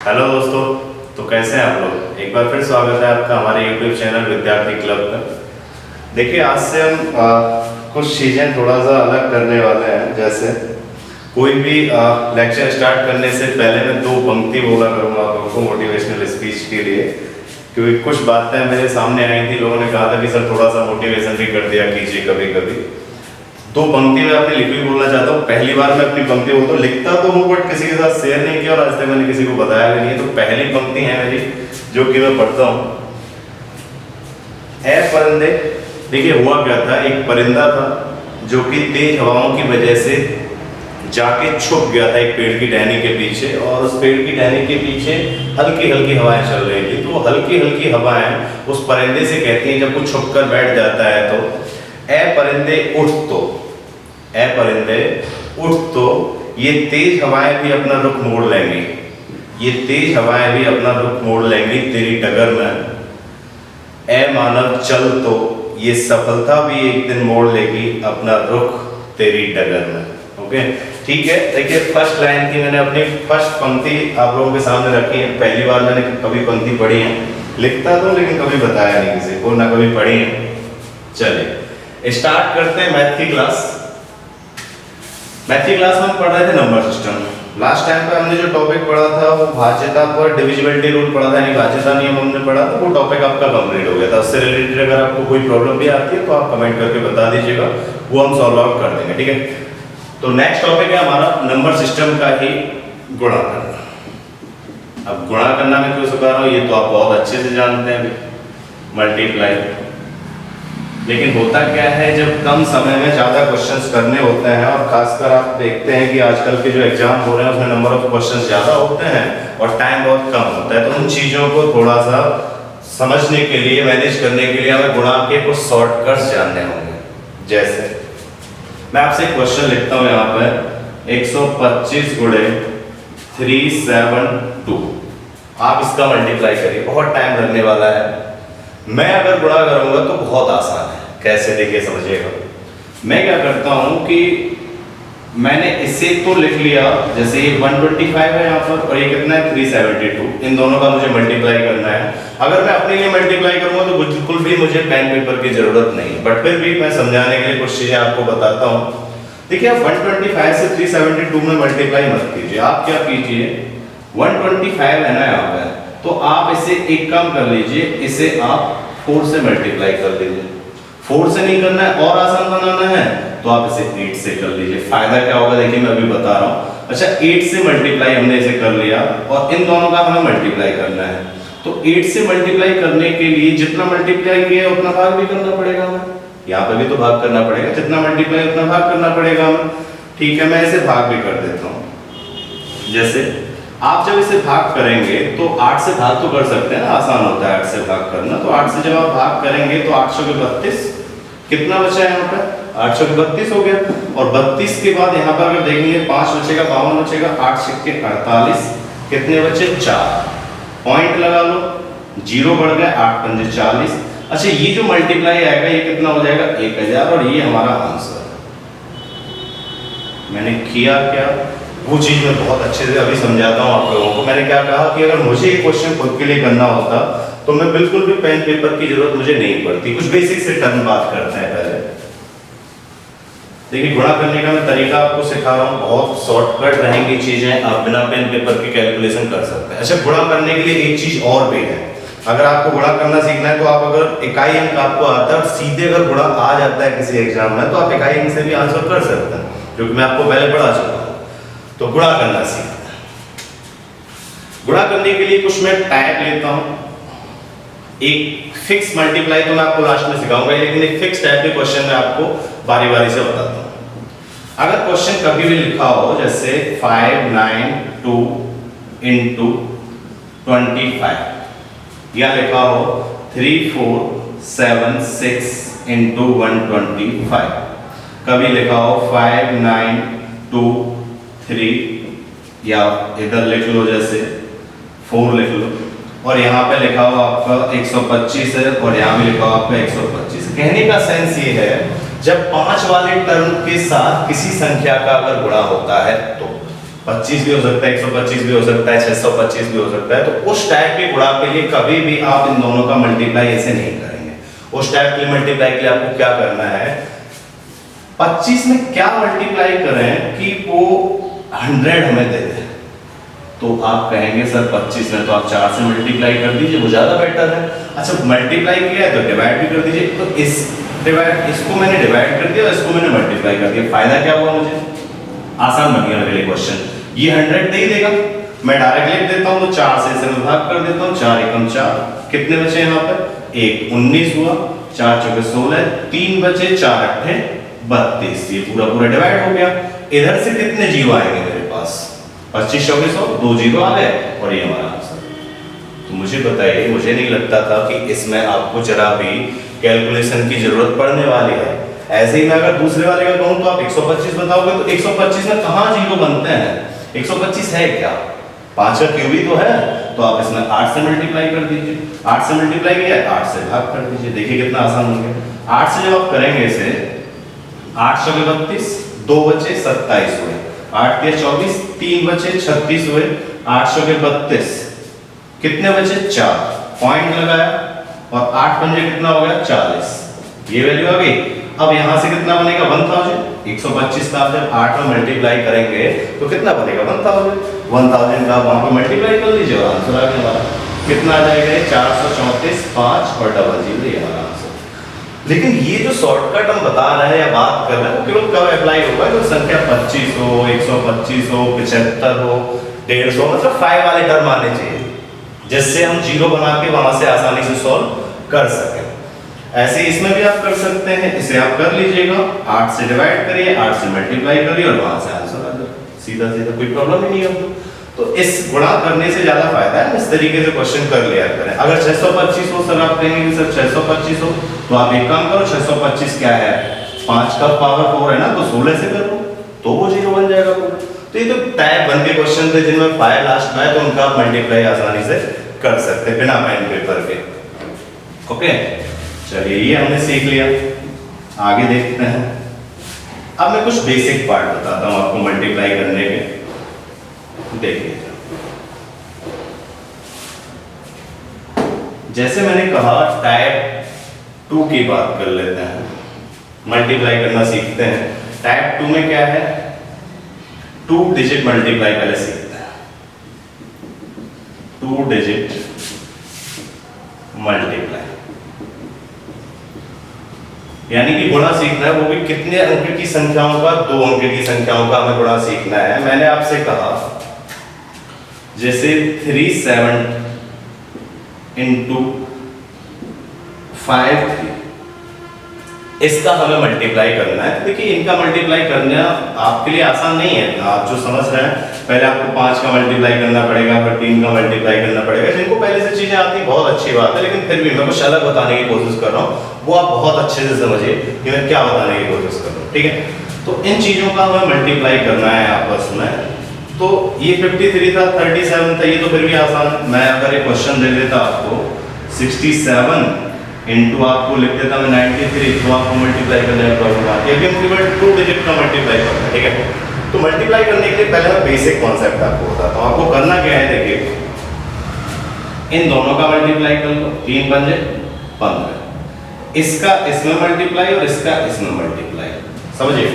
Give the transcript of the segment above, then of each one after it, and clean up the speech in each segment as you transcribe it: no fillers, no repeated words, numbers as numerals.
Hello दोस्तों, तो कैसे हैं आप लोग। एक बार फिर स्वागत है आपका हमारे यूट्यूब चैनल विद्यार्थी क्लब में। देखिए, आज से हम कुछ चीज़ें थोड़ा सा अलग करने वाले हैं। जैसे कोई भी लेक्चर स्टार्ट करने से पहले मैं 2 पंक्ति बोला करूँगा आप लोगों को मोटिवेशनल स्पीच के लिए, क्योंकि कुछ बातें मेरे सामने आई थी। लोगों ने कहा था कि सर थोड़ा सा मोटिवेशन भी कर दिया कीजिए कभी कभी। 2 पंक्ति में अपनी लिखी बोलना चाहता हूँ। पहली बार मैं अपनी पंक्ति बोलता हूँ, लिखता तो हूँ बट किसी के साथ शेयर नहीं किया और आज तक मैंने किसी को बताया भी नहीं है। तो पहली पंक्ति है मेरी जो कि मैं पढ़ता हूँ। ए परिंदे। देखिए हुआ क्या था, एक परिंदा था जो कि तेज हवाओं की वजह से जाके छुप गया था एक पेड़ की टहनी के पीछे, और उस पेड़ की टहनी के पीछे हल्की हल्की हवाएं चल रही थी। तो वो हल्की हल्की हवाएं उस परिंदे से कहती हैं, जब वो छुप कर बैठ जाता है तो, ए परिंदे उठ तो, ए परिंदे उठ तो, ये तेज हवाएं भी अपना रुख मोड़ लेंगी, ये तेज हवाएं भी अपना रुख मोड़ लेंगी तेरी डगर में। ए मानव चल तो, ये सफलता भी एक दिन मोड़ लेगी अपना रुख तेरी डगर में। ओके, ठीक है। देखिए, फर्स्ट लाइन की मैंने अपनी फर्स्ट पंक्ति आप लोगों के सामने रखी है। पहली बार मैंने कभी पंक्ति पढ़ी है, लिखता तो लेकिन कभी बताया नहीं किसी को, ना कभी पढ़ी है। चलिए स्टार्ट करते हैं मैथ की क्लास। मैथ की क्लास में हम पढ़ रहे थे नंबर सिस्टम। लास्ट टाइम पे हमने जो टॉपिक पढ़ा था वो भाज्यता पर डिविजिबिलिटी रूल पढ़ा था, यानी भाज्यता नियम हमने पढ़ा था। वो टॉपिक आपका कंप्लीट हो गया था। उससे रिलेटेड अगर आपको कोई प्रॉब्लम भी आती है तो आप कमेंट करके बता दीजिएगा, वो हम सॉल्व आउट कर देंगे। ठीक है, तो नेक्स्ट टॉपिक है हमारा नंबर सिस्टम का ही गुणा करना। अब गुणा करना मैं क्यों सिखा रहा हूँ ये तो आप बहुत अच्छे से जानते हैं, मल्टीप्लाई। लेकिन होता क्या है, जब कम समय में ज़्यादा क्वेश्चंस करने होते हैं, और खासकर आप देखते हैं कि आजकल के जो एग्जाम हो रहे हैं उसमें नंबर ऑफ क्वेश्चंस ज़्यादा होते हैं और टाइम बहुत कम होता है, तो उन चीज़ों को थोड़ा सा समझने के लिए, मैनेज करने के लिए हमें गुणा के कुछ शॉर्टकट्स जानने होंगे। जैसे मैं आपसे एक क्वेश्चन लिखता हूँ यहाँ पर, 125 गुणे 372। आप इसका मल्टीप्लाई करिए, बहुत टाइम लगने वाला है। मैं अगर गुणा करूंगा तो बहुत आसान है। कैसे, देखिए समझिएगा। मैं क्या करता हूं कि मैंने इसे तो लिख लिया, जैसे ये 125 है यहाँ पर, और ये कितना है 372। इन दोनों का मुझे मल्टीप्लाई करना है। अगर मैं अपने लिए मल्टीप्लाई करूंगा तो बिल्कुल भी मुझे पेन पेपर की जरूरत नहीं, बट फिर भी मैं समझाने के लिए कुछ चीजें आपको बताता हूँ। देखिए, आप 125 से 372 में मल्टीप्लाई मत कीजिए। आप क्या कीजिए, 125 है ना यहाँ पर, तो आप इसे एक काम कर लीजिए, इसे आप 4 से मल्टीप्लाई कर लीजिए। 4 से नहीं करना है और आसान बनाना है तो आप इसे 8 से कर लीजिए। फायदा क्या होगा देखिए, मैं अभी बता रहा हूँ। अच्छा, 8 से मल्टीप्लाई हमने इसे कर लिया और इन दोनों का हमें मल्टीप्लाई करना है। तो 8 से मल्टीप्लाई करने के लिए जितना मल्टीप्लाई किया उतना भाग भी करना पड़ेगा हमें। यहाँ पे भी तो भाग करना पड़ेगा, जितना मल्टीप्लाई उतना भाग करना पड़ेगा हमें। ठीक है, मैं इसे भाग भी कर देता हूँ। जैसे आप जब इसे भाग करेंगे तो 8 से भाग तो कर सकते हैं ना, आसान होता है 8 से भाग करना। तो 8 से जब आप भाग करेंगे तो 800 के 32, कितना बचा है यहाँ पर, 800 के 32 हो गया। और 32 के बाद यहाँ पर अगर देखेंगे 5 बचेगा, 52 बचेगा, 8 सिक्के 48, कितने बचे 4। पॉइंट लगा लो, 0 बढ़ गया, 8 पंजे 40। अच्छा, ये जो मल्टीप्लाई आएगा ये कितना हो जाएगा 1000, और ये हमारा आंसर। मैंने किया क्या, वो चीज मैं बहुत अच्छे से अभी समझाता हूँ आप लोगों को। मैंने क्या कहा कि अगर मुझे एक क्वेश्चन खुद के लिए करना होता तो मैं बिल्कुल भी पेन पेपर की जरूरत मुझे नहीं पड़ती। कुछ बेसिक से टर्म बात करते हैं पहले। देखिए, गुणा करने का मैं तरीका आपको सिखा रहा हूँ, बहुत शॉर्टकट रहेंगी चीजें, आप बिना पेन पेपर की कैलकुलेशन कर सकते हैं। अच्छा, गुणा करने के लिए एक चीज और भी है। अगर आपको गुणा करना सीखना है तो आप अगर इकाई अंक आपको आता है और सीधे अगर गुणा आ जाता है किसी एग्जाम में, तो आप इकाई अंक से भी आंसर कर सकते हैं, क्योंकि मैं आपको पहले पढ़ा चुका हूँ। तो गुणा करना सीखना है। गुणा करने के लिए कुछ मैं टाइप लेता हूं। एक फिक्स मल्टीप्लाई तो मैं आपको लास्ट में सिखाऊंगा, लेकिन एक फिक्स टाइप के क्वेश्चन में आपको बारी बारी से बताता हूं। अगर क्वेश्चन कभी भी लिखा हो जैसे 592 into 25, या लिखा हो 3476 into 125, कभी लिखा हो 592 या इधर लिख लो जैसे 4 लिख लो, और यहाँ पे लिखा हुआ आपका 125 है और यहाँ भी लिखा हुआ आपका 125। कहने का सेंस ये है, जब 5 वाले टर्म के साथ किसी संख्या का अगर गुणा होता है तो 25 भी हो सकता है, 125 भी हो सकता है, 625 भी हो सकता है। तो उस टाइप के गुणा के लिए कभी भी आप इन दोनों का मल्टीप्लाई ऐसे नहीं करेंगे। उस टाइप के मल्टीप्लाई के लिए आपको क्या करना है, 25 में क्या मल्टीप्लाई करें कि वो 100 हमें दे दे। तो आप कहेंगे सर 25 में तो आप 4 से मल्टीप्लाई कर दीजिए, वो ज्यादा बेटर है। अच्छा मल्टीप्लाई किया है तो डिवाइड भी कर दीजिए। तो इसको मैंने डिवाइड कर दिया और इसको मैंने मल्टीप्लाई कर दिया, फायदा क्या हुआ मुझे, आसान बन गया मेरे लिए क्वेश्चन। ये 100 दे ही देगा, मैं डायरेक्ट लिख देता हूँ, तो 4 से इसे भाग कर देता हूँ, 4 एकम 4, कितने बचे यहाँ पर, 1 19 हुआ, 4 चौके 16, 3 बचे, 4 अट्ठे 32, ये पूरा पूरा डिवाइड हो गया। इधर से कितने जीरो आएंगे मेरे पास, 25 चौके 100, 2 जीरो आ गए और ये हमारा आंसर। तो मुझे बताइए, मुझे नहीं लगता था कि इसमें आपको जरा भी कैलकुलेशन की जरूरत पड़ने वाली है। ऐसे ही मैं अगर दूसरे वाले का कहूं तो आप 125 बताओगे तो 125 में कहां जीरो बनते हैं, 125 है क्या, 5 का क्यूब ही तो है। तो आप इसमें 8 से मल्टीप्लाई कर दीजिए, 8 से मल्टीप्लाई किया, 8 से भाग कर दीजिए, देखिए कितना आसान हो गया। 8 से जब आप करेंगे इसे, 8 चौके 32, 2 बचे 27 हुए, 8 के 24, 3 बचे 36 हुए, 8 चौके 32, कितने बचे 4, पॉइंट लगाया और 8 पंजे कितना हो गया 40, ये वैल्यू आ गई। अब यहां से कितना बनेगा 1000, 125 का आप जब 8 में मल्टीप्लाई करेंगे तो कितना बनेगा 1000 का वहां पर मल्टीप्लाई कर लीजिए और आंसर आ गया हमारा। कितना आ जाएगा 434, 5 और 00, ये हमारा आंसर। लेकिन ये जो शॉर्टकट हम बता रहे हैं या बात कर रहे हैं वो केवल कब अप्लाई होगा, जब संख्या 25 हो, 125 हो, 75 हो, 150, मतलब 5 वाले टर्म आने चाहिए, जिससे हम जीरो बना के वहां से आसानी से सॉल्व कर सकें। ऐसे इसमें भी आप कर सकते हैं, इसे आप कर लीजिएगा, 8 से डिवाइड करिए, 8 से मल्टीप्लाई करिए और वहां से आंसर आ जाए, सीधा सीधा, कोई प्रॉब्लम ही नहीं है। तो इस गुणा करने से ज्यादा फायदा है इस तरीके से क्वेश्चन कर लिया करें। अगर 625 हो सर, आप कहेंगे कि सर 625 हो, तो आप एक काम करो, 625 क्या है, 5 का पावर 4 है ना, तो 16 से करो तो वो जीरो बन जाएगा पूरा। तो ये तो तय बन के क्वेश्चन थे जिनमें 5 लास्ट में है, तो उनका आप मल्टीप्लाई आसानी से कर सकते हैं बिना पेन पेपर के। ओके, चलिए ये हमने सीख लिया, आगे देखते हैं। अब मैं कुछ बेसिक पार्ट बताता हूं आपको मल्टीप्लाई करने के। देखिए, जैसे मैंने कहा टाइप 2 की बात कर लेते हैं, मल्टीप्लाई करना सीखते हैं। टाइप 2 में क्या है, 2 डिजिट मल्टीप्लाई पहले सीखते हैं, 2 डिजिट मल्टीप्लाई, यानी कि गुणा सीखना है, वो भी कितने अंक की संख्याओं का, 2 अंक की संख्याओं का हमें गुणा सीखना है। मैंने आपसे कहा जैसे 37 × 5, इसका हमें मल्टीप्लाई करना है। देखिए इनका मल्टीप्लाई करना आपके लिए आसान नहीं है, आप जो समझ रहे हैं, पहले आपको 5 का मल्टीप्लाई करना पड़ेगा, फिर 3 का मल्टीप्लाई करना पड़ेगा। जिनको पहले से चीजें आती बहुत अच्छी बात है, लेकिन फिर भी मैं कुछ अलग बताने की कोशिश कर रहा हूँ, वो आप बहुत अच्छे से समझिए कि मैं क्या बताने की कोशिश कर रहा हूँ, ठीक है। तो इन चीजों का हमें मल्टीप्लाई करना है आपस में। तो ये 53 था, 37 था, ये तो फिर भी आसान है। मैं अगर एक क्वेश्चन दे देता आपको 67 इंटू आपको लिख देता मैं 93, तो आपको मल्टीप्लाई करने में प्रॉब्लम आती है। अभी हम केवल 2 डिजिट का मल्टीप्लाई करना है, ठीक है। तो मल्टीप्लाई करने के लिए पहले मैं बेसिक कॉन्सेप्ट आपको बताता हूँ। आपको करना क्या है, देखिए इन दोनों का मल्टीप्लाई कर लो, 3 पंजे 15, इसका इसमें मल्टीप्लाई और इसका इसमें मल्टीप्लाई, समझिए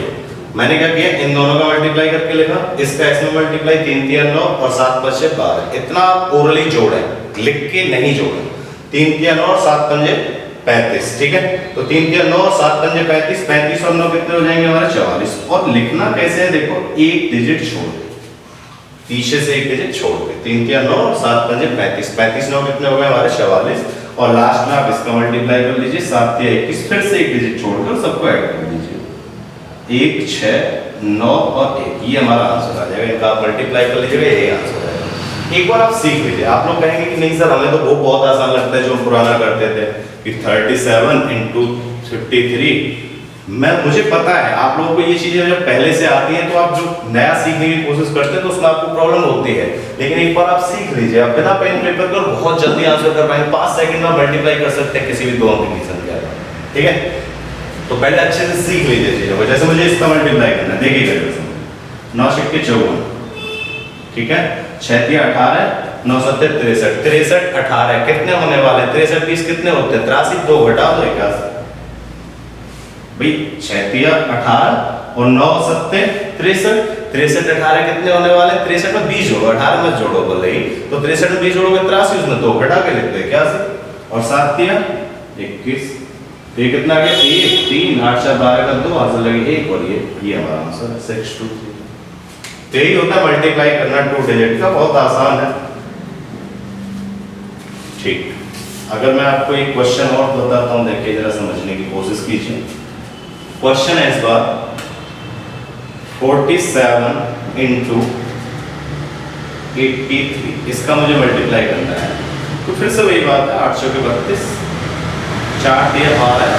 मैंने क्या किया, इन दोनों का मल्टीप्लाई करके लिखा, इसका इसमें मल्टीप्लाई, 3 3 9 और 7 5 12, इतना आप ओरली जोड़े, लिख के नहीं जोड़े। 3 3 9 और 7 पंजे 35, ठीक है। तो 3 3 9 और 7 पंजे 35, 35 और 9 कितने हो जाएंगे हमारे 44। और लिखना कैसे है, देखो एक डिजिट छोड़ के, पीछे से एक डिजिट छोड़ के, 3 3 9 और 7 पंजे 35, 35 9 कितने हो गए हमारे 44। और लास्ट में आप इसका मल्टीप्लाई कर लीजिए, 7 3 21, फिर से एक डिजिट छोड़कर सबको ऐड कर लीजिए, 1 6 9 और 1, ये हमारा आंसर आ जाएगा। इनका आप मल्टीप्लाई कर लीजिएगा, यही आंसर आ जाएगा। एक बार आप सीख लीजिए। आप लोग कहेंगे कि नहीं सर हमें तो वो बहुत आसान लगता है जो हम पुराना करते थे कि 37 × 53, मुझे पता है आप लोगों को ये चीजें जब पहले से आती हैं तो आप जो नया सीखने की कोशिश करते हैं तो उसमें आपको प्रॉब्लम होती है, लेकिन एक बार आप सीख लीजिए, आप बिना पेन पेपर कर बहुत जल्दी आंसर कर पाएंगे। 5 सेकंड में मल्टीप्लाई कर सकते हैं किसी भी 2 अंक की संख्या का, ठीक है। तो पहले अच्छे से सीख लीजिए चीजों को। जैसे मुझे इसका मल्टीप्लाई करना है, देखिएगा 9 × 54, ठीक है, 6 तिया 18, 9 सत्ते 63, 63 18 कितने होने वाले? 63 20 कितने होते हैं? 83, 2 घटा दो 81 भाई। 6 तिया 18 और 9 सत्ते 63, 63 18 कितने होने वाले? 63 में 20 जोड़ो, 18 में जोड़ो बोले ही तो 63 में 20 जोड़ोगे 83, उसमें 2 घटा के लिख दो 81 और 7 तिया 21। तो ये कितना आ गया? 1 3 8 4 12 का 2 आंसर लगे 1 और ये हमारा आंसर है 623। तो यही होता है मल्टीप्लाई करना 2 डिजिट का, बहुत आसान है। ठीक, अगर मैं आपको एक क्वेश्चन और बताता हूं, देखिए जरा समझने की कोशिश कीजिए। क्वेश्चन है इस बार 47 इंटू 83, इसका मुझे मल्टीप्लाई करना है। तो फिर से वही बात है, 800 के 32, 4 दिया 12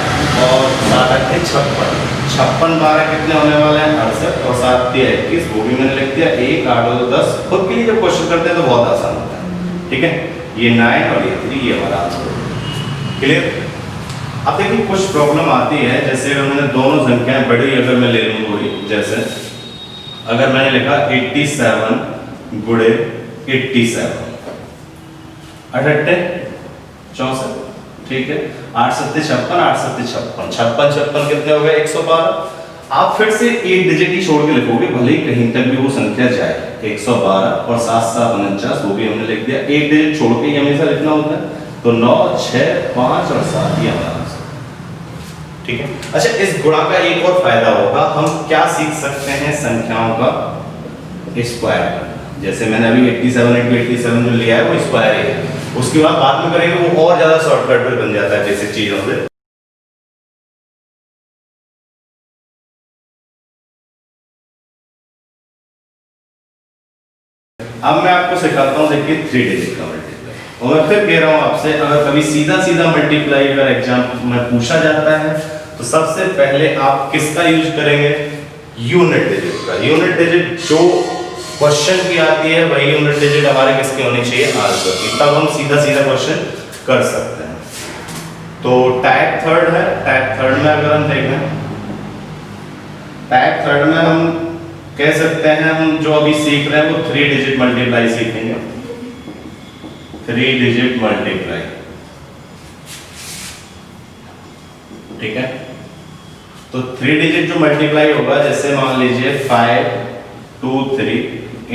और 7 8 56, 56 12 कितने होने वाले हैं? 68 और 7 दिया 21, वो भी मैंने लिख दिया। 1 8 2 10। खुद के लिए जब क्वेश्चन करते हैं तो बहुत आसान होता है, ठीक है। ये 9 और ये 3, ये हमारा आंसर है। क्लियर? अब देखिए कुछ प्रॉब्लम आती है, जैसे मैंने दोनों संख्याएं बड़ी अगर मैं ले लूँ वही, जैसे अगर मैंने लिखा 87 गुणे 87, 68 64, ठीक है। 8 7 56, 8 7 56, 56 56 कितने हो गए? 112। आप फिर से एक डिजिट ही छोड़ के लिखोगे, भले ही कहीं तक भी वो संख्या जाए। 112 और 7 7 49, वो भी हमने लिख दिया। एक डिजिट छोड़ के ही हमेशा लिखना होता है, तो 9 6 5 और 7 ही हमारा आंसर, ठीक है। अच्छा, इस गुणा का एक और फायदा होगा, हम क्या सीख सकते हैं? संख्याओं का स्क्वायर। जैसे मैंने अभी 87 into 87 जो लिया है वो स्क्वायर ही है, उसके बाद में करेंगे वो और ज्यादा शॉर्टकट बन जाता है बेसिक चीजों से। अब मैं आपको सिखाता हूं, देखिए 3 डिजिट का मल्टीप्लाई। और मैं फिर कह रहा हूं आपसे, अगर कभी सीधा सीधा मल्टीप्लाई अगर एग्जाम में पूछा जाता है तो सबसे पहले आप किसका यूज करेंगे? यूनिट डिजिट का। यूनिट डिजिट जो क्वेश्चन की आती है वही यूनिट डिजिट हमारे किसके होने चाहिए? आंसर की, तब हम सीधा सीधा क्वेश्चन कर सकते हैं। तो टाइप थर्ड है, टाइप थर्ड में अगर हम देखें, टाइप थर्ड में हम कह सकते हैं, हम जो अभी सीख रहे हैं वो 3 डिजिट मल्टीप्लाई सीखेंगे। 3 डिजिट मल्टीप्लाई, ठीक है। तो 3 डिजिट जो मल्टीप्लाई होगा, जैसे मान लीजिए 5 2 3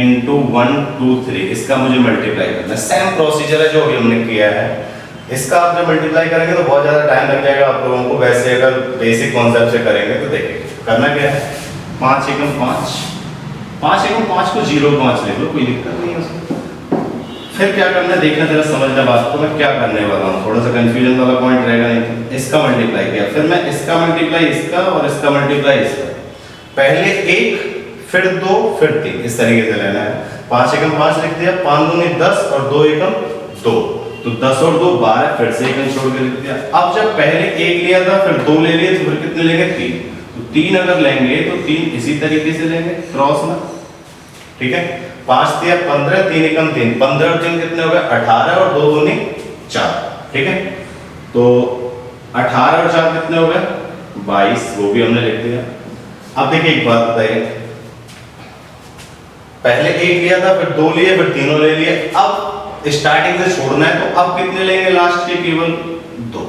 इंटू 1 2 3, इसका मुझे मल्टीप्लाई करना है। सेम प्रोसीजर है जो अभी हमने किया है। इसका आप जब मल्टीप्लाई करेंगे तो बहुत ज़्यादा टाइम लग जाएगा आप लोगों को। वैसे अगर बेसिक कॉन्सेप्ट से करेंगे तो देखिए करना क्या है। 5 एकम 5, 5 एकम 5 को 0.5 लिख लो, कोई दिक्कत नहीं है उसमें। फिर क्या करना है देखना, जरा समझना बात को। मैं क्या करने वाला हूँ, थोड़ा सा कंफ्यूजन वाला पॉइंट रहेगा नहीं तो। इसका मल्टीप्लाई किया, फिर मैं इसका मल्टीप्लाई इसका और इसका मल्टीप्लाई इसका। पहले 1 फिर 2 फिर 3, इस तरीके से लेना है। 5 एकम 5 लिख दिया, 5 दूनी 10 और 2 एकम 2, तो 10 और 2 12, फिर से एकम छोड़ के लिख दिया। अब जब पहले 1 लिया था फिर 2 ले लिए, तो फिर कितने लेंगे? 3। तो 3 अगर लेंगे तो 3 इसी तरीके से लेंगे क्रॉस में, ठीक है। 5 दिया 15, 3 एकम 3, 15 और 3 कितने हो गए? 18 और 2 दूनी 4, ठीक है। तो 18 और 4 कितने हो गए? 22, वो भी हमने लिख दिया। अब देखिए एक बात बताइए, पहले 1 लिया था फिर 2 लिए फिर तीनों ले लिए। अब स्टार्टिंग से छोड़ना है तो अब कितने लेंगे? लास्ट के केवल 2।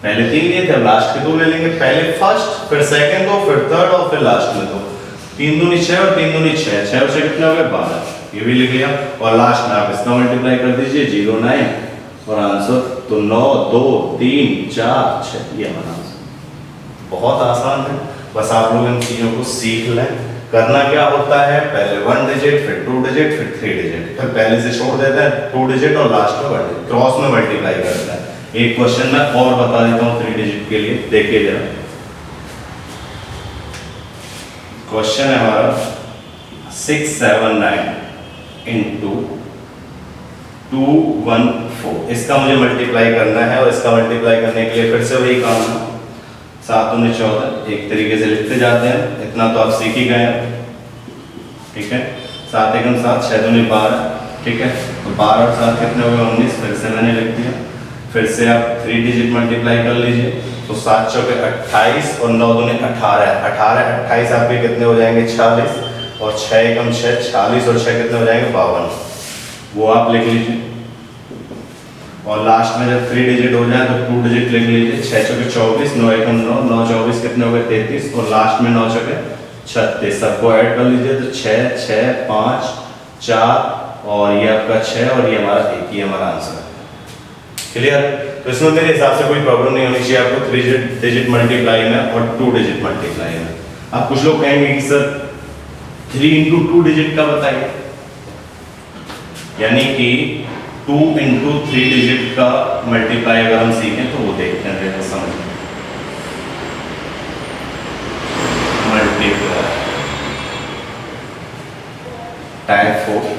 पहले 3 लिए थे, लास्ट के 2 ले लेंगे। पहले फर्स्ट, फिर सेकंड 2, फिर थर्ड और फिर लास्ट में 2। 3 दूनी 6 और 3 दूनी 6, 6 और 6 कितने हो गए? 12, ये भी लिख लिया। और लास्ट में आप इसका मल्टीप्लाई कर दीजिए 0 9 और आंसर तो 9 2 3 4 6, ये हमारा आंसर। बहुत आसान है, बस आप लोग इन चीजों को सीख लें। करना क्या होता है, पहले 1 डिजिट फिर 2 डिजिट फिर 3 डिजिट, फिर पहले से छोड़ देते हैं 2 डिजिट और लास्ट में 1 डिजिट, क्रॉस में मल्टीप्लाई करते हैं। एक क्वेश्चन मैं और बता देता हूँ 3 डिजिट के लिए, देखिए जरा। क्वेश्चन है हमारा 679 इंटू 214, इसका मुझे मल्टीप्लाई करना है। और इसका मल्टीप्लाई करने के लिए फिर से वही काम है, 7 दूनी 14, एक तरीके से लिखते जाते हैं। इतना तो आप सीख ही गए हैं, ठीक है। 7 एकम 7, 6 दूनी 12, ठीक है। तो 12 और 7 कितने हो गए? 19, फिर से मैंने लिख दिया। फिर से आप 3 डिजिट मल्टीप्लाई कर लीजिए, तो 7 चौके 28 और 9 दूनी 18, 18 28 आपके कितने हो जाएंगे? 46। और 6 एकम 6, 46 और 6 कितने हो जाएंगे 52, वो आप लिख लीजिए। और लास्ट में जब 3 डिजिट हो जाए तो 2 डिजिट लिख लीजिए। 6 चौके 24, 9 एकम 9, 9 24 कितने हो गए 33, और लास्ट में 9 चौके 36। सबको ऐड कर लीजिए तो 6 6 5 4 और ये आपका 6 और ये हमारा 1, ये हमारा आंसर है। क्लियर? तो इसमें मेरे हिसाब से कोई प्रॉब्लम नहीं होनी चाहिए आपको 3 डिजिट मल्टीप्लाई में और 2 डिजिट मल्टीप्लाई में। अब कुछ लोग कहेंगे कि सर 3 इंटू 2 डिजिट का बताइए, यानी कि 2 इंटू 3 डिजिट का मल्टीप्लाई अगर हम सीखें तो वो देखते हैं, समझ मल्टीप्लाई टाइप 4।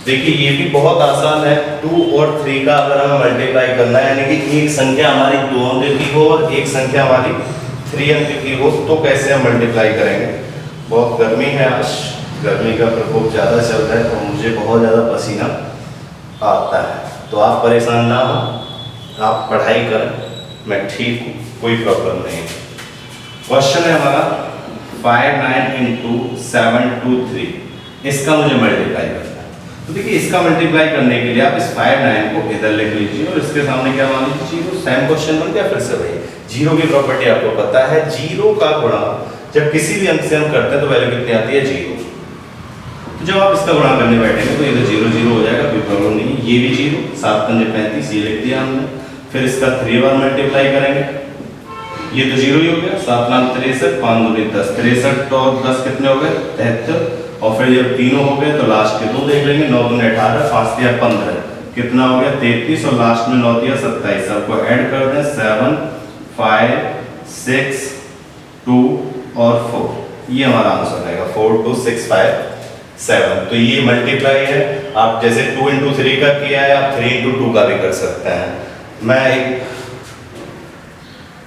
देखिए ये भी बहुत आसान है। 2 और 3 का अगर हमें मल्टीप्लाई करना है, यानी कि एक संख्या हमारी 2 अंक की हो और एक संख्या हमारी 3 अंक की हो, तो कैसे हम मल्टीप्लाई करेंगे। बहुत गर्मी है आज, गर्मी का प्रकोप ज़्यादा चल रहा है और मुझे बहुत ज़्यादा पसीना आता है, तो आप परेशान ना हो, आप पढ़ाई करें, मैं ठीक हूँ, कोई प्रॉब्लम नहीं है। क्वेश्चन है हमारा 5 9 इंटू 7 2 3, इसका मुझे मल्टीप्लाई करना है। तो देखिए इसका मल्टीप्लाई करने के लिए आप इस 5 9 को इधर लिख लीजिए और इसके सामने क्या मान लीजिए 0। सेम क्वेश्चन बन गया फिर से वही। 0 की प्रॉपर्टी आपको पता है, 0 का गुणा जब किसी भी अंक से हम करते हैं तो वैल्यू कितनी आती है 0। तो जब आप इसका गुणा करने बैठेंगे तो ये तो 0 0 हो जाएगा, कोई प्रॉब्लम नहीं। ये भी 0, 7 पंजे 35, ये लिख दिया हमने। फिर इसका 3 बार मल्टीप्लाई करेंगे, ये तो 0 ही हो गया। 7 9 63, 5 दूनी 10, 63 और 10 कितने हो गए 73। और फिर जब तीनों हो गए तो लास्ट के 2 देख लेंगे। 9 दूनी 18, 5 दिया 15, कितना हो गया 33 और लास्ट में 9 दिया 27। सबको ऐड कर दें 7 5 6 2 और 4, ये हमारा आंसर रहेगा 4 2 6 5 7। तो ये मल्टीप्लाई है। आप जैसे 2 इंटू 3 का किया है, आप 3 इंटू 2 का भी कर सकते हैं। मैं एक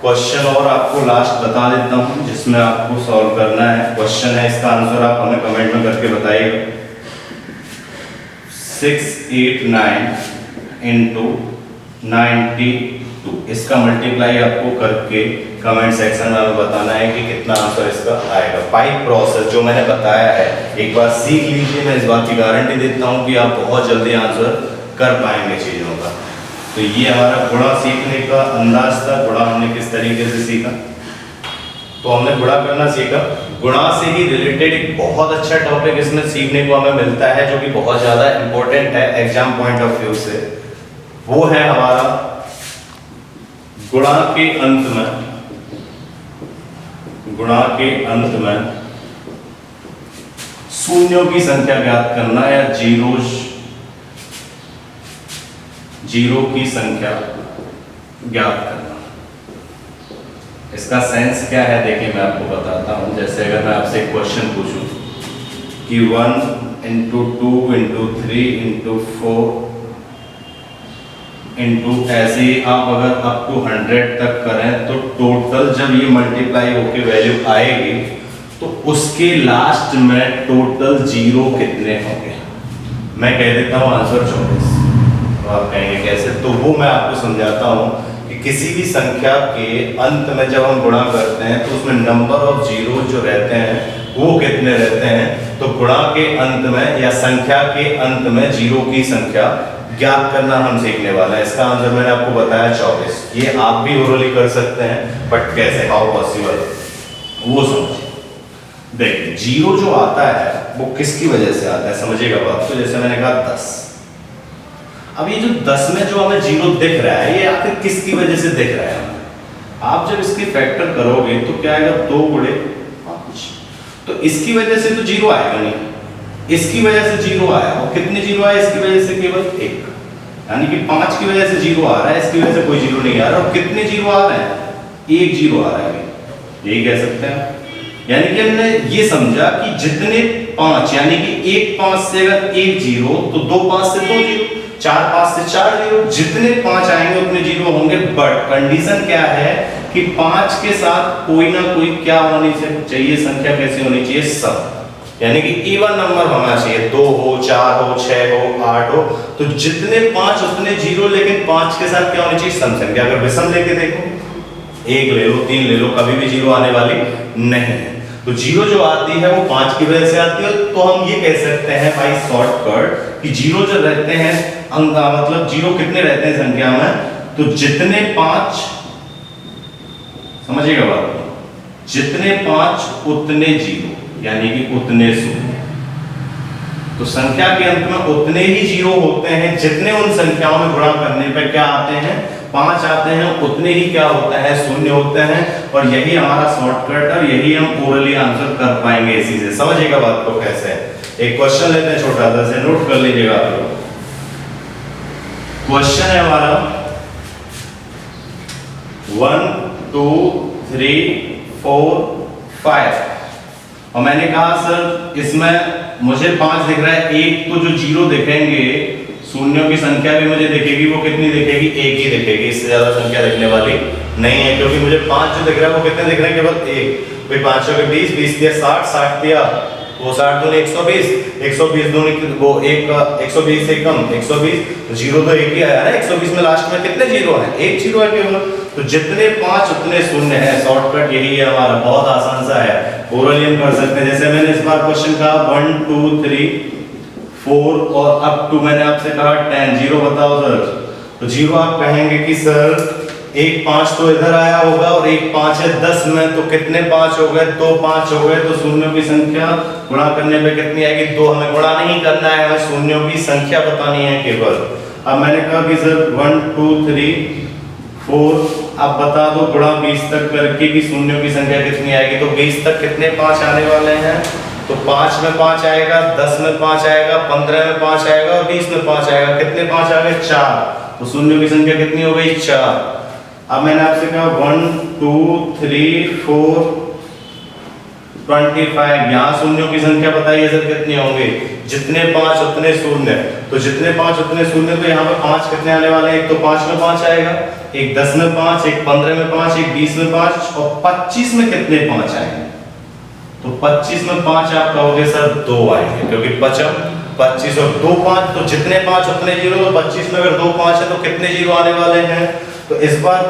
क्वेश्चन और आपको लास्ट बता देता हूं जिसमें आपको सॉल्व करना है। क्वेश्चन है, इसका आंसर आप हमें कमेंट में करके बताइएगा। 6 8 9 इंटू 92, इसका मल्टीप्लाई आपको करके कमेंट सेक्शन में हमें बताना है कि कितना आंसर इसका आएगा। पाइप प्रोसेस जो मैंने बताया है एक बार सीख लीजिए, मैं इस बात की गारंटी देता हूं कि आप बहुत जल्दी आंसर कर पाएंगे चीज़ों का। तो ये हमारा गुणा सीखने का अंदाज था। गुणा हमने किस तरीके से सीखा, तो हमने गुणा करना सीखा। गुणा से ही रिलेटेड एक बहुत अच्छा टॉपिक इसमें सीखने को हमें मिलता है जो कि बहुत ज़्यादा इंपॉर्टेंट है एग्जाम पॉइंट ऑफ व्यू से। वो है हमारा गुणा के अंत में शून्यों की संख्या ज्ञात करना या जीरो की संख्या ज्ञात करना। इसका सेंस क्या है देखिए मैं आपको बताता हूं। जैसे अगर मैं आपसे एक क्वेश्चन पूछूं कि 1 इंटू 2 इंटू 3 इंटू 4 इंटू ऐसे आप अगर अप टू 100 तक करें तो टोटल जब ये मल्टीप्लाई होके वैल्यू आएगी तो उसके लास्ट में टोटल जीरो कितने होंगे। मैं कह देता हूं आंसर 24। तो आप कहेंगे कैसे, तो वो मैं आपको समझाता हूं कि किसी भी संख्या के अंत में जब हम गुणा करते हैं तो उसमें नंबर ऑफ जीरो जो रहते हैं वो कितने रहते हैं। तो गुणा के अंत में या संख्या के अंत में जीरो की संख्या ज्ञात करना हम सीखने वाले हैं। इसका आंसर मैंने आपको बताया 24। ये आप भी ओरली कर सकते हैं, बट कैसे, हाउ पॉसिबल, वो समझिए। देखिए जीरो जो आता है वो किसकी वजह से आता है, समझिएगा बात। तो जैसे मैंने कहा 10, अब ये जो 10 में जो हमें जीरो दिख रहा है ये आखिर किसकी वजह से दिख रहा है। आप जब इसकी फैक्टर करोगे तो क्या आएगा 2 गुणे 5, तो इसकी वजह से तो जीरो आएगा नहीं, इसकी वजह से जीरो आया। और कितने जीरो आए इसकी वजह से, केवल 1, यानी कि 5 की वजह से जीरो आ रहा है, इसकी वजह से कोई जीरो नहीं आ रहा। और कितने जीरो आ रहे हैं, 1 जीरो आ रहा है, यही कह सकते हैं। यानी कि हमने ये समझा कि जितने 5, यानी कि 1 5 से अगर 1 जीरो तो 2 5 से 2 जीरो, 4 5 से 4 जीरो, जितने 5 आएंगे उतने जीरो होंगे। बट कंडीशन क्या है कि 5 के साथ कोई ना कोई क्या होनी चाहिए, संख्या कैसी होनी चाहिए, सम, यानी कि इवन नंबर होना चाहिए। 2 हो, 4 हो, 6 हो, 8 हो, तो जितने 5 उतने जीरो, लेकिन 5 के साथ क्या होनी चाहिए, सम संख्या। अगर विषम लेके देखो, 1 ले लो, 3 ले लो, कभी भी जीरो आने वाली नहीं है। तो जीरो जो आती है वो 5 की वजह से आती है। तो हम ये कह सकते हैं भाई शॉर्टकट कि जीरो जो रहते हैं मतलब जीरो कितने रहते हैं संख्या में, तो जितने 5, समझिएगा बात, जितने 5 उतने जीरो, यानी कि उतने शून्य। तो संख्या के अंत में उतने ही जीरो होते हैं जितने उन संख्याओं में गुणा करने पर क्या आते हैं, 5 आते हैं, उतने ही क्या होता है, शून्य होते हैं। और यही हमारा शॉर्टकट है और यही हम ओरली आंसर कर पाएंगे इसी से। समझिएगा बात को कैसे है। एक क्वेश्चन लेते हैं छोटा सा, से नोट कर लीजिएगा आप लोग। क्वेश्चन है हमारा 1 2 3 4 5 और मैंने कहा सर इसमें मुझे 5 दिख रहा है, एक तो जो जीरो दिखेंगे, शून्यों की संख्या भी मुझे दिखेगी, वो कितनी दिखेगी, एक ही दिखेगी, इससे ज्यादा संख्या दिखने वाली नहीं है। क्योंकि मुझे 5 जो दिख रहा है वो कितने दिख रहे हैं, केवल एक। भाई 5 के 20, 20 दिया 60, 60 दिया वो 60 दूनी 120, 120 दूनी वो एक 120 से कम 120, तो जीरो तो एक ही आया ना। 120 में लास्ट में कितने जीरो हैं, एक जीरो है केवल। तो जितने 5 उतने शून्य है। शॉर्टकट यही है हमारा, बहुत आसान सा है, ओरली हम कर सकते हैं। जैसे मैंने इस बार क्वेश्चन कहा 1 2 3 4 और अप टू मैंने आपसे कहा 10, जीरो बताओ सर। तो जीरो आप कहेंगे कि सर एक 5 तो इधर आया होगा और एक 5 है 10 में, तो कितने 5 हो गए, 2 5 हो गए। तो शून्यों की संख्या गुणा करने पे कितनी आएगी, 2। हमें गुणा नहीं करना है, हमें शून्यों की संख्या बतानी है केवल। अब मैंने कहा कि सर 1 2 3 4 अब बता दो गुणा 20 तक करके कि शून्यों की संख्या कितनी आएगी। तो 20 तक कितने 5 आने वाले हैं, तो 5 में 5 आएगा, 10 में 5 आएगा, 15 में 5 आएगा और 20 में 5 आएगा। कितने 5 आ गए, 4। तो शून्यों की संख्या कितनी हो गई, 4। अब मैंने आपसे कहा 1 2 3 4 25, यहाँ शून्यों की संख्या बताइए सर कितनी होंगी, जितने 5 उतने शून्य। तो जितने 5 उतने शून्य, तो यहाँ पे 5 कितने आने वाले हैं, एक तो 5 में 5 आएगा, एक 10 में 5, एक 15 में 5, एक 20 में 5 और 25 में कितने 5 आएंगे। तो 25 में 5 आप कहोगे सर 2 आएंगे, क्योंकि 25 और 2 5, तो जितने 5 उतने जीरो। तो 25 में अगर 2 5 है तो कितने जीरो आने वाले हैं। तो इस बार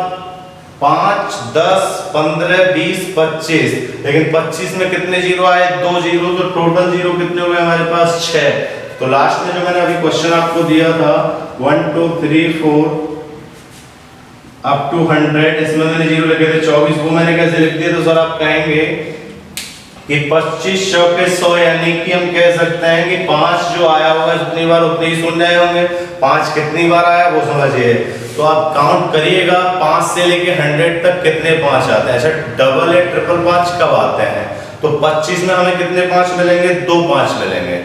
5 10 15 20 25, लेकिन 25 में कितने जीरो आए, 2 जीरो। तो टोटल जीरो कितने हो गए हमारे पास, 6। तो लास्ट में जो मैंने अभी क्वेश्चन आपको दिया था 1 2 3 4 अप टू 100, इसमें मैंने जीरो लिखे थे 24, वो मैंने कैसे लिख दिया। तो सर आप कहेंगे कि 25 के 100, यानी कि हम कह सकते हैं कि 5 जो आया होगा जितनी बार उतने ही शून्य आए होंगे। 5 कितनी बार आया वो समझिए। तो आप काउंट करिएगा 5 से लेके 100 तक कितने 5 आते हैं। अच्छा डबल या ट्रिपल 5 कब आते हैं, तो 25 में हमें कितने 5 मिलेंगे, 2 5 मिलेंगे।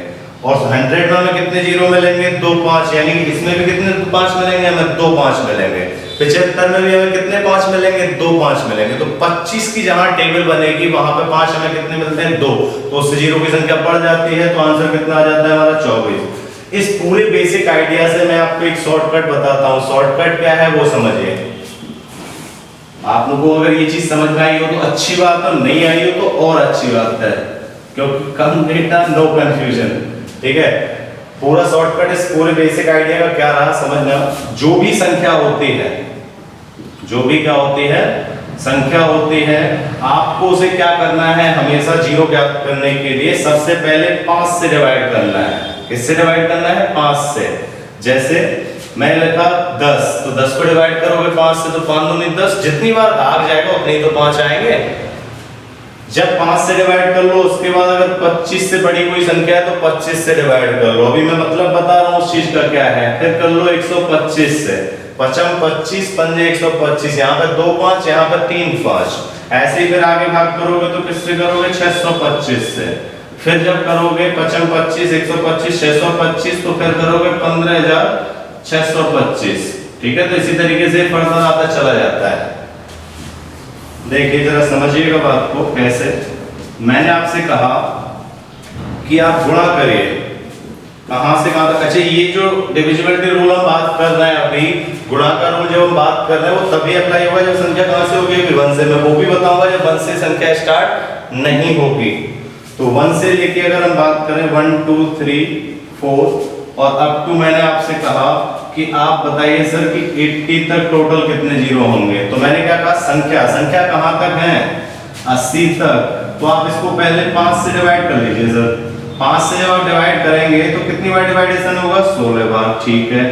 और 100 में हमें कितने जीरो मिलेंगे, 2 5, यानी कि इसमें भी कितने 5 मिलेंगे, हमें 2 5 मिलेंगे। 75 में भी हमें कितने 5 मिलेंगे, 2 5 मिलेंगे। तो 25 की जहां टेबल बनेगी वहां पे 5 हमें कितने मिलते हैं, 2। तो उससे जीरो की संख्या बढ़ जाती है, तो आंसर कितना आ जाता है हमारा 24। इस पूरे बेसिक आइडिया से मैं आपको एक शॉर्टकट बताता हूं। शॉर्टकट क्या है वो समझिए। आप लोगों को अगर ये चीज समझ में आई हो तो अच्छी बात है, नहीं आई हो तो और अच्छी बात है, क्योंकि कम डेटा नो कंफ्यूजन। ठीक है, पूरा शॉर्टकट इस पूरे बेसिक आइडिया का क्या रहा समझना। जो भी संख्या होती है, जो भी क्या होती है, संख्या होती है, आपको उसे क्या करना है, हमेशा जीरो ज्ञात करने के लिए सबसे पहले 5 से डिवाइड करना है। किससे डिवाइड करना है, 5 से। जैसे मैंने लिखा 10, तो 10 को डिवाइड करोगे 5 से, तो 5 दूनी 10, जितनी बार भाग जाएगा उतने ही तो 5 आएंगे। जब 5 से डिवाइड कर लो, उसके बाद अगर 25 से बड़ी कोई संख्या है तो 25 से डिवाइड कर लो। अभी मैं मतलब बता रहा हूँ उस चीज का क्या है। फिर कर लो 125 से, 5 25 पंजे 125, यहाँ पे 2 5, यहाँ पे 3 5। ऐसे ही फिर आगे भाग करोगे तो किससे करोगे, 625 से। फिर जब करोगे 5 25 125 625, तो फिर करोगे 15625। ठीक है, तो इसी तरीके से फर्दर आता चला जाता है। देखिए जरा समझिएगा बात को कैसे। मैंने आपसे कहा कि आप गुणा करिए, कहां से कहां तक। अच्छा ये जो डिविजिबिलिटी रूल हम बात कर रहे हैं अभी, गुणा का रूल जब हम बात कर रहे हैं वो तभी अप्लाई होगा जब संख्या कहां से होगी, 1 से। मैं वो भी बताऊंगा जब 1 से संख्या स्टार्ट नहीं होगी। तो 1 से लेके अगर हम बात करें 1 2 3 4 और अप टू मैंने आपसे कहा कि आप बताइए सर कि 80 तक टोटल कितने जीरो होंगे। तो मैंने क्या कहा, संख्या कहां तक है, 80 तक। तो आप इसको पहले 5 से डिवाइड कर लीजिए सर। 5 से जब आप डिवाइड करेंगे तो कितनी बार डिवाइडेशन होगा, 16 बार, ठीक है।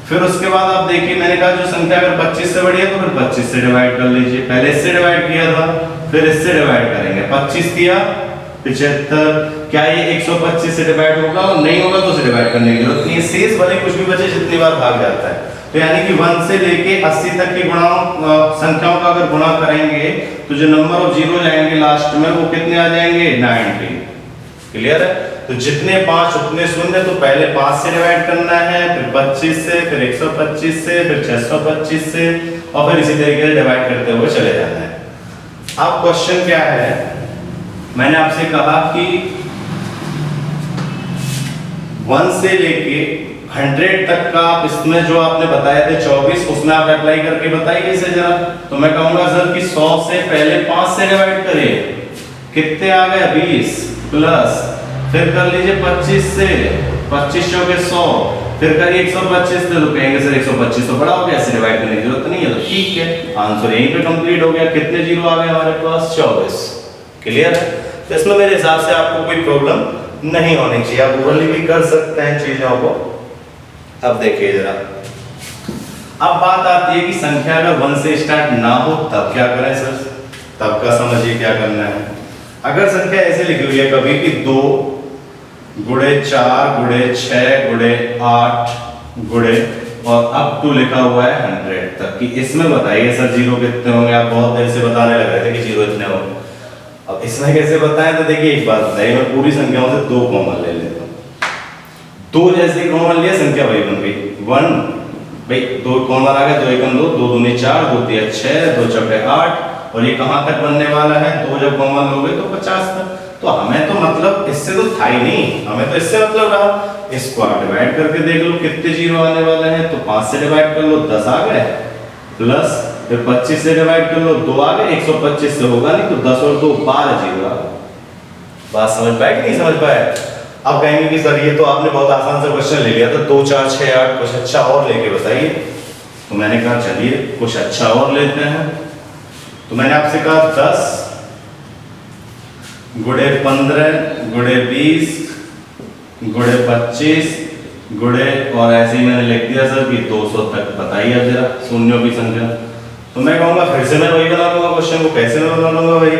फिर उसके बाद आप देखिए मैंने कहा जो संख्या अगर 25 से बड़ी है तो फिर 25 से डिवाइड कर लीजिए। पहले इससे डिवाइड किया था, फिर इससे डिवाइड करेंगे। 25 किया 75, क्या ये 125 से डिवाइड होगा, और नहीं होगा तो उसे डिवाइड करने की जरूरत नहीं है। शेष भले कुछ भी बचे जितनी बार भाग जाता है। तो यानी कि 1 से लेके 80 तक की संख्याओं का अगर गुणा करेंगे तो जो नंबर ऑफ जीरो जाएंगे लास्ट में वो कितने आ जाएंगे, 90। क्लियर है। तो जितने 5 उतने शून्य, तो पहले 5 से डिवाइड करना है, फिर 25 से, फिर 125 से, फिर 625 से, और फिर इसी तरीके से डिवाइड करते हुए चले जाना है। अब क्वेश्चन क्या है, मैंने आपसे कहा कि 1 से लेके 100 तक का आप इसमें जो आपने बताए थे 24, उसमें आप अप्लाई करके बताइए इसे जरा। तो मैं कहूंगा सर कि 100 से पहले 5 से डिवाइड करिए, कितने आ गए 20, प्लस फिर कर लीजिए 25 से, 25 चौके 100, फिर करिए 125 से, तो कहेंगे सर 125 तो बड़ा हो गया, ऐसे डिवाइड करने की जरूरत नहीं है। तो ठीक है, आंसर यहीं पे कंप्लीट हो गया। कितने जीरो आ गए हमारे पास, 24। क्लियर है। तो इसमें मेरे हिसाब से आपको कोई प्रॉब्लम नहीं होनी चाहिए, आप ओरली भी कर सकते हैं चीजों को। अब देखिए जरा, अब बात आती है कि संख्या अगर 1 से स्टार्ट ना हो तब क्या करें सर, तब का समझिए क्या करना है। अगर संख्या ऐसे लिखी हुई है कभी कि 2 गुणे 4 गुणे 6 गुणे 8 गुणे और अप टू लिखा हुआ है 100 तक की, इसमें बताइए सर जीरो कितने होंगे। आप बहुत देर से बताने लग रहे थे कि जीरो इतने होंगे। अब इसमें कैसे बताएं, तो देखिए एक बात बताइए, मैं पूरी संख्याओं से 2 कॉमन ले लेता हूँ। 2 जैसे कॉमन लिया, संख्या वही बन गई 1, भाई 2 कॉमन आ गया, 2 एकम 2, 2 दूनी 4, 2 तिया 6, 2 चौके 8, और ये कहां तक बनने वाला है, 2 जब कॉमन लोगे तो 50 तक। तो हमें तो मतलब इससे तो था ही नहीं, हमें तो इससे मतलब रहा, इसको आप डिवाइड करके देख लो कितने जीरो आने वाले हैं। तो 5 से डिवाइड कर लो 10 आ गए, प्लस फिर 25 से डिवाइड कर लो 2 आ गए, 125 से होगा नहीं, तो 10 और 2 12 जीरो आ गए। बात समझ पाए कि नहीं समझ पाए। अब कहेंगे कि सर ये तो आपने बहुत आसान सा क्वेश्चन ले लिया था, 2 4 6 8, कुछ अच्छा और लेके बताइए। तो मैंने कहा चलिए कुछ अच्छा और लेते हैं। तो मैंने आपसे कहा 10 गुणे 15 गुणे 20 गुणे 25 गुणे, और ऐसे ही मैंने लिख दिया सर कि 200 तक। बताइए अब जरा शून्यों की संख्या। तो मैं कहूँगा फिर से मैं वही बना लूंगा क्वेश्चन को, कैसे मैं बना लूंगा भाई।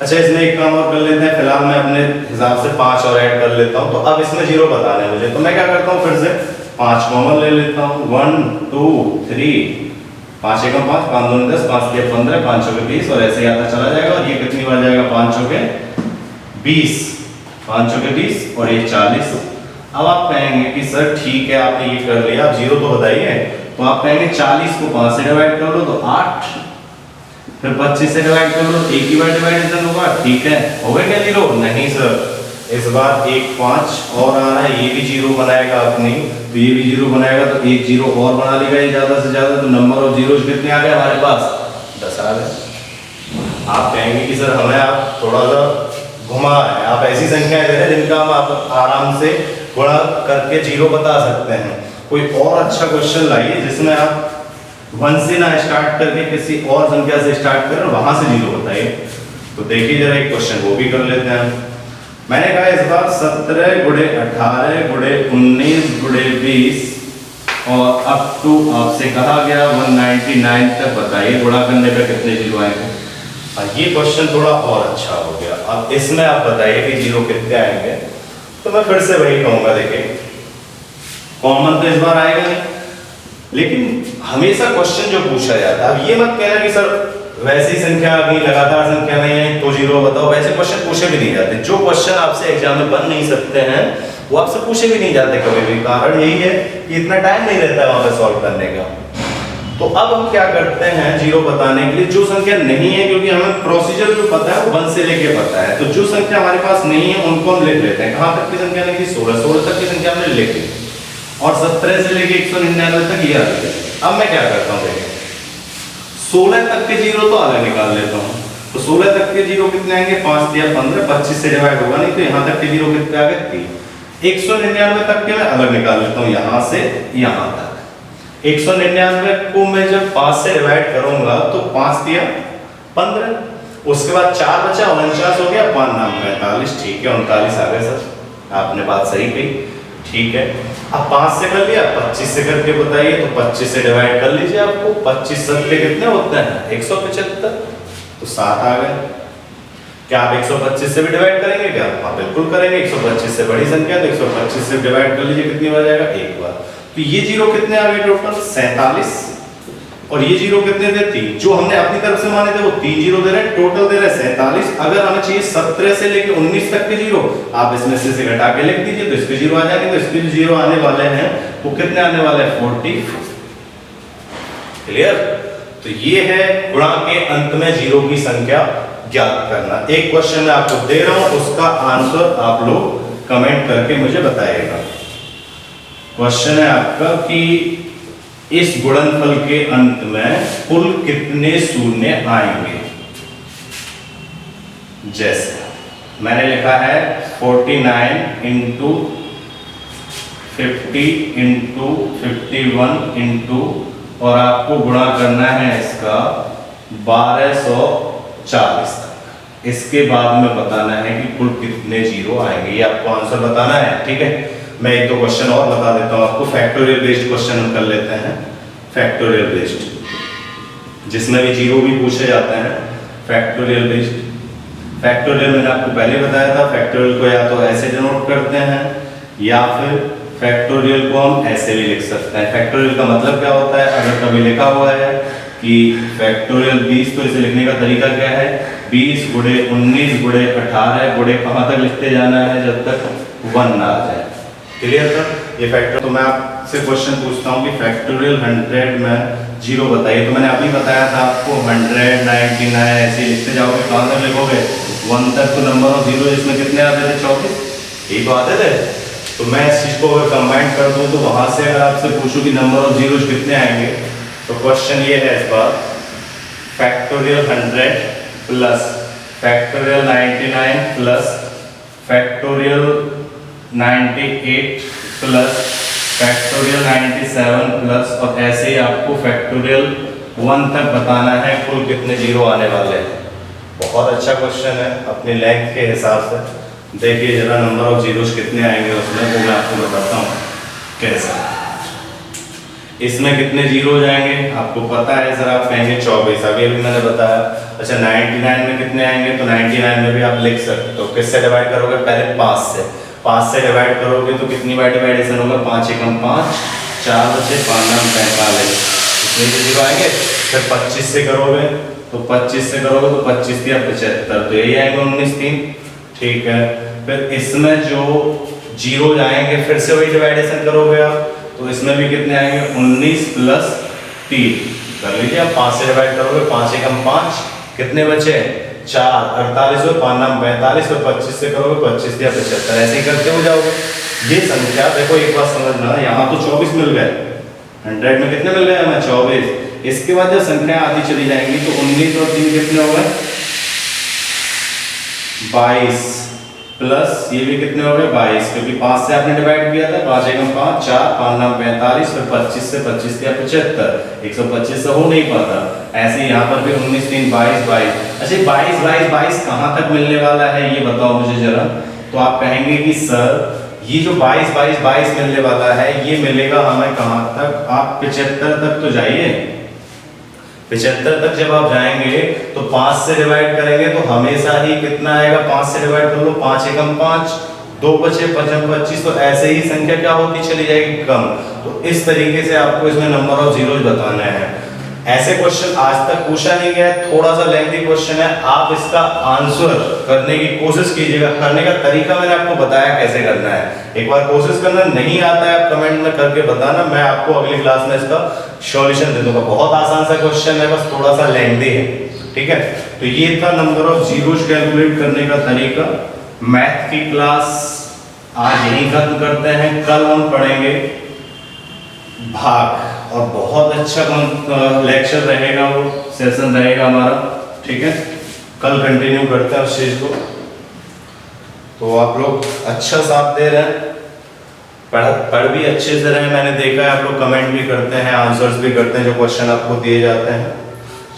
अच्छा इसमें एक काम और कर लेते हैं, फिलहाल मैं अपने हिसाब से 5 और ऐड कर लेता हूँ। तो अब इसमें जीरो बताना है मुझे, तो मैं क्या करता हूँ, फिर से 5 कॉमन ले लेता हूँ। 1 2 3, 5 एकम 5, 5 दूनी 10, 5 तिया 15, 5 चौके 20, और ऐसे ही आता चला जाएगा। और ये कितनी बार जाएगा, 5 चौके 20, 5 चौके 20, और ये 40। अब आप कहेंगे कि सर ठीक है आपने ये कर लिया, अब जीरो तो बताइए। तो आप कहेंगे 40 को 5 से डिवाइड कर लो तो 8, फिर 25 से डिवाइड कर लो, एक ही बार डिवाइडेशन होगा, ठीक है। हो गया क्या जीरो, नहीं सर, इस बार 1 5 और आ रहा है, ये भी जीरो बनाएगा अपनी, तो ये भी जीरो बनाएगा, तो एक जीरो और बना लेगा ये ज्यादा से ज्यादा। तो नंबर ऑफ जीरोस कितने आ गए हमारे पास, 10 आ गए। आप कहेंगे कि सर हमें आप थोड़ा सा घुमा रहे हैं, आप ऐसी संख्याएं दे रहे हैं जिनका हम आप आराम से गुणा करके जीरो बता सकते हैं। कोई और अच्छा क्वेश्चन लाइए जिसमें आप 1 से ना स्टार्ट करके किसी और संख्या से स्टार्ट करें, वहां से जीरो बताइए। तो देखिए जरा एक क्वेश्चन वो भी कर लेते हैं। मैंने कहा इस बार 17 गुणे 18 गुणे 19 गुणे 20, और अप टू आपसे कहा गया 199 तक बताइए गुणा करने पे कितने जीरो आएंगे। ये क्वेश्चन थोड़ा और अच्छा हो गया। अब इसमें आप बताइए कि जीरो कितने आएंगे। तो मैं फिर से वही कहूंगा, देखिए कॉमन तो इस बार आएगा नहीं, लेकिन हमेशा क्वेश्चन जो पूछा जाता है, अब ये मत कहना कि सर वैसी संख्या अभी लगातार संख्या नहीं है तो जीरो बताओ, वैसे क्वेश्चन पूछे भी नहीं जाते। जो क्वेश्चन आपसे एग्जाम में बन नहीं सकते हैं वो आपसे पूछे भी नहीं जाते कभी भी। कारण यही है कि इतना टाइम नहीं रहता है वहां पे सॉल्व करने का। तो अब हम क्या करते हैं जीरो बताने के लिए, जो संख्या नहीं है, क्योंकि हमें प्रोसीजर जो पता है वो 1 से लेके पता है, तो जो संख्या हमारे पास नहीं है उनको हम लिख लेते हैं। कहां तक की संख्या लिखी, 16 तक की संख्या हमने लिख ली, और 17 से लेके 199 तक ये आ गया। अब मैं क्या करता हूँ, देखिए 16 तक के जीरो तो अलग निकाल लेता हूँ। तो 16 तक के जीरो कितने आएंगे, 5 या 15, 25 से डिवाइड होगा नहीं, तो यहाँ तक के जीरो कितने आ गए, 3। 199 तक के मैं अलग निकाल लेता हूँ, यहाँ से यहाँ तक। 199 को मैं जब 5 से डिवाइड करूंगा तो 5 तिया 15, उसके बाद 4 बचा, 49 हो गया, 5 नाम 45, ठीक है 39 आ गए सर, आपने बात सही कही, ठीक है। अब 5 से कर लिया, 25 से करके बताइए, तो 25 से डिवाइड कर लीजिए, आपको 25 सत्ते कितने होते हैं 175, तो 7 आ गए। क्या आप 125 से भी डिवाइड करेंगे क्या? हाँ बिल्कुल करेंगे, 125 से बड़ी संख्या, तो 125 से डिवाइड कर लीजिए, कितनी बार जाएगा, एक बार। तो ये जीरो कितने आ गए टोटल 47, और ये जीरो कितने दे 3, जो हमने अपनी तरफ से माने थे वो 3 जीरो दे रहे हैं, टोटल दे रहे हैं 47। अगर हमें चाहिए 17 से लेके 19 तक के जीरो, आप इसमें से घटा के लिख दीजिए, तो इसके जीरो आ जाएंगे, तो इसके जीरो आने वाले हैं वो कितने आने वाले हैं 40। क्लियर? तो ये है गुणा के अंत में जीरो की संख्या ज्ञात करना। एक क्वेश्चन मैं आपको दे रहा हूं, उसका आंसर आप लोग कमेंट करके मुझे बताइएगा। क्वेश्चन है आपका कि इस गुणनफल के अंत में कुल कितने शून्य आएंगे। जैसे मैंने लिखा है 49 इंटू 50 इंटू 51 इंटू, और आपको गुणा करना है इसका 1240 तक। इसके बाद में बताना है कि कुल कितने जीरो आएंगे, ये आपको आंसर बताना है, ठीक है। मैं एक दो क्वेश्चन और बता देता हूं आपको, फैक्टोरियल बेस्ड क्वेश्चन हम कर लेते हैं, फैक्टोरियल बेस्ड, जिसमें भी जीरो भी पूछे जाते हैं। फैक्टोरियल बेस्ड, फैक्टोरियल मैंने आपको पहले बताया था, फैक्टोरियल को या तो ऐसे डिनोट करते हैं या फिर फैक्टोरियल को हम ऐसे भी लिख सकते हैं। फैक्टोरियल का मतलब क्या होता है, अगर कभी लिखा हुआ है कि फैक्टोरियल 20, तो इसे लिखने का तरीका क्या है, 20 गुणे 19 गुणे 18 गुणे कहाँ तक लिखते जाना है जब तक 1 ना आ जाए। क्लियर था ये फैक्टर? तो मैं आपसे क्वेश्चन पूछता हूँ कि फैक्टोरियल 100 में जीरो बताइए, तो मैंने अभी बताया था आपको 100 99 ऐसे लिखते जाओगे, कहाँ तक लिखोगे 1 तक। तो नंबर ऑफ जीरो इसमें कितने आते थे 34, यही तो आते थे। तो मैं इस चीज को अगर कंबाइन कर दूं, तो वहां से अगर आपसे पूछूं कि नंबर ऑफ जीरोज कितने आएंगे, तो क्वेश्चन ये है इस बार, factorial 100 plus factorial 99 plus factorial 98 plus factorial 97 plus, और ऐसे ही आपको फैक्टोरियल 1 तक बताना है कुल कितने जीरो आने वाले हैं। बहुत अच्छा क्वेश्चन है, अपनी लेंथ के हिसाब से देखिए जरा नंबर ऑफ जीरोस कितने आएंगे उसमें, वो मैं आपको बताता हूँ कैसा। इसमें कितने जीरो जाएंगे आपको पता है, सर आप कहेंगे 24, अभी मैंने बताया। अच्छा 99 में कितने आएंगे, तो 99 में भी आप लिख सकते हो, किससे डिवाइड करोगे, पहले 5 से डिवाइड करोगे तो कितनी बार डिवाइडेशन होगा, 5 एकम 5, 4 बचे 5 नाम 45, इसमें से जीरो आएंगे। फिर 25 से करोगे तो 25 से करोगे तो 25 या 75, तो यही आएंगे 19 3, ठीक है। फिर इसमें जो जीरो जाएंगे फिर से वही डिवाइडेशन करोगे आप, तो इसमें भी कितने आएंगे 19 प्लस 3 कर लीजिए आप, 5 से डिवाइड करोगे 5 एकम 5, कितने बचे 4, 48 और 5 नाम 45, और 25 से करोगे 25 या 75, ऐसे ही करते हो जाओगे। ये संख्या देखो एक बात समझना, यहाँ तो 24 मिल गए, 100 में कितने मिल गए हमें 24। इसके बाद जब संख्या आधी चली जाएंगी तो 19 और 3 कितने हो गए 22, प्लस ये भी कितने हो गए 22, क्योंकि 5 से आपने डिवाइड किया था, 5 एकम 5, 4 5 नाम 45, फिर 25 से 25 या 75, 125 से हो नहीं पाता। ऐसे ही यहाँ पर भी 19 3 22 22। अच्छा 22 22 22 कहाँ तक मिलने वाला है ये बताओ मुझे जरा। तो आप कहेंगे कि सर ये जो 22 22 22 मिलने वाला है ये मिलेगा हमें कहाँ तक, आप 75 तक तो जाइए। 75 तक जब आप जाएंगे तो 5 से डिवाइड करेंगे तो हमेशा ही कितना आएगा, 5 से डिवाइड कर लो, 5 एकम 5, 2 बचे 25, तो ऐसे ही संख्या क्या होती चली जाएगी कम। तो इस तरीके से आपको इसमें नंबर ऑफ जीरोज बताना है। ऐसे क्वेश्चन आज तक पूछा नहीं गया, थोड़ा सा लेंथी क्वेश्चन है, आप इसका आंसर करने की कोशिश कीजिएगा। करने का तरीका मैंने आपको बताया कैसे करना है, एक बार कोशिश करना, नहीं आता है आप कमेंट में करके बताना, मैं आपको अगली क्लास में इसका सॉल्यूशन दे दूंगा। बहुत आसान सा क्वेश्चन है, बस थोड़ा सा लेंथी है, ठीक है। तो ये था नंबर ऑफ जीरोज कैलकुलेट करने का तरीका। मैथ की क्लास आज यहीं खत्म करते हैं, कल हम पढ़ेंगे भाग, और बहुत अच्छा लेक्चर रहेगा, वो सेशन रहेगा हमारा, ठीक है। कल कंटिन्यू करते हैं उस चीज को। तो आप लोग अच्छा साथ दे रहे हैं, पढ़ भी अच्छे से रहे, मैंने देखा है आप लोग कमेंट भी करते हैं, आंसर्स भी करते हैं जो क्वेश्चन आपको दिए जाते हैं।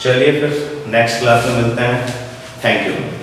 चलिए फिर नेक्स्ट क्लास में मिलते हैं। Thank you.